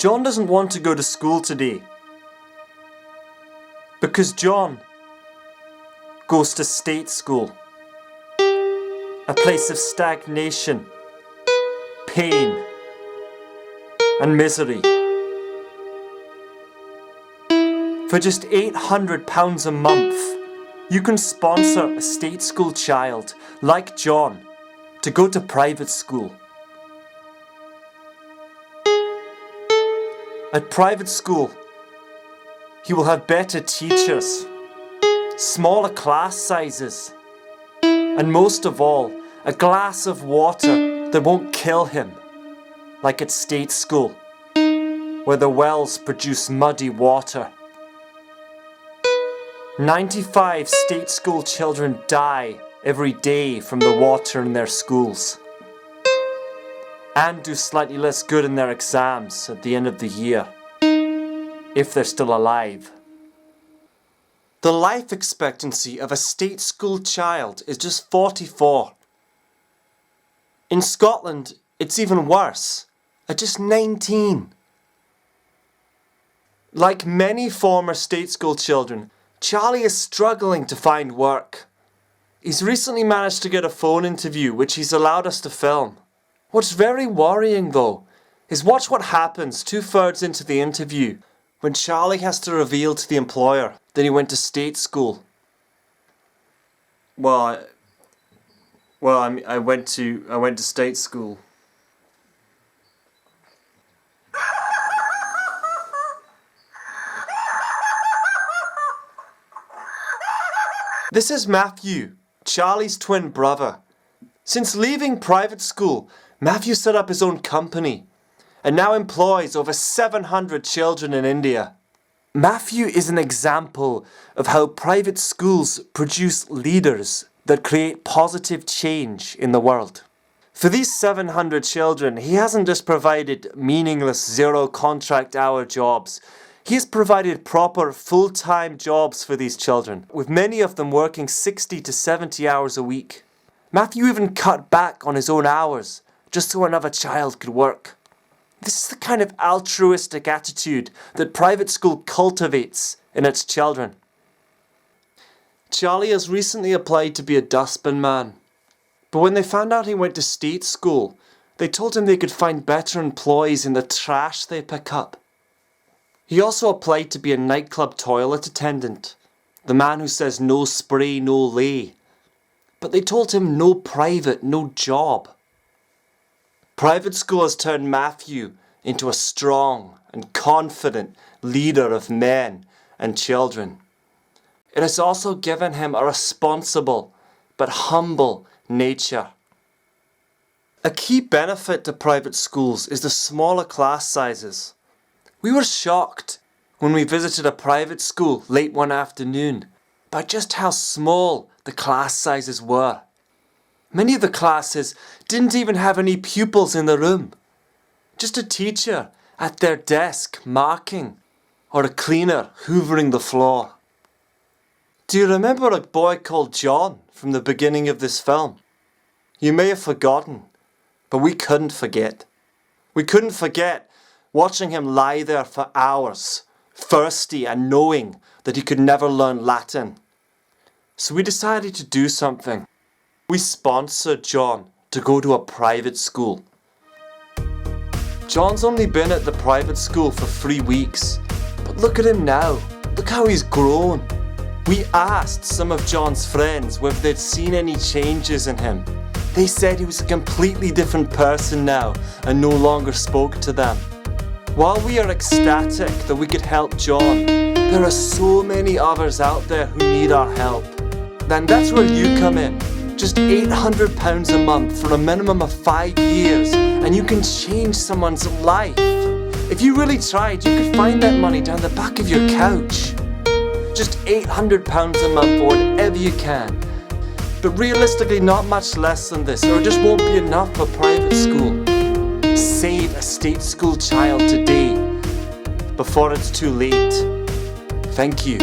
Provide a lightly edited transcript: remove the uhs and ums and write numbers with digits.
John doesn't want to go to school today because John goes to state school, a place of stagnation, pain, and misery. For just £800 a month, you can sponsor a state school child like John to go to private school. At private school, he will have better teachers, smaller class sizes, and most of all, a glass of water that won't kill him, like at state school, where the wells produce muddy water. 95 state school children die every day from the water in their schools, and do slightly less good in their exams at the end of the year, if they're still alive. The life expectancy of a state school child is just 44. In Scotland, it's even worse, at just 19. Like many former state school children, Charlie is struggling to find work. He's recently managed to get a phone interview, which he's allowed us to film. What's very worrying though, is watch what happens 2/3 into the interview, when Charlie has to reveal to the employer that he went to state school. I went to state school. This is Matthew, Charlie's twin brother. Since leaving private school, Matthew set up his own company and now employs over 700 children in India. Matthew is an example of how private schools produce leaders that create positive change in the world. For these 700 children, he hasn't just provided meaningless zero-contract hour jobs. He has provided proper full-time jobs for these children, with many of them working 60 to 70 hours a week. Matthew even cut back on his own hours, just so another child could work. This is the kind of altruistic attitude that private school cultivates in its children. Charlie has recently applied to be a dustbin man, but when they found out he went to state school, they told him they could find better employees in the trash they pick up. He also applied to be a nightclub toilet attendant, the man who says no spray, no lay. But they told him no private, no job. Private school has turned Matthew into a strong and confident leader of men and children. It has also given him a responsible but humble nature. A key benefit to private schools is the smaller class sizes. We were shocked when we visited a private school late one afternoon by just how small the class sizes were. Many of the classes didn't even have any pupils in the room. Just a teacher at their desk marking, or a cleaner hoovering the floor. Do you remember a boy called John from the beginning of this film? You may have forgotten, but we couldn't forget. We couldn't forget watching him lie there for hours, thirsty and knowing that he could never learn Latin. So we decided to do something. We sponsored John to go to a private school. John's only been at the private school for 3 weeks, but look at him now. Look how he's grown. We asked some of John's friends whether they'd seen any changes in him. They said he was a completely different person now and no longer spoke to them. While we are ecstatic that we could help John, there are so many others out there who need our help. Then that's where you come in. Just £800 a month for a minimum of 5 years, and you can change someone's life. If you really tried, you could find that money down the back of your couch. Just £800 a month or whatever you can. But realistically, not much less than this, or it just won't be enough for private school. Save a state school child today, before it's too late. Thank you.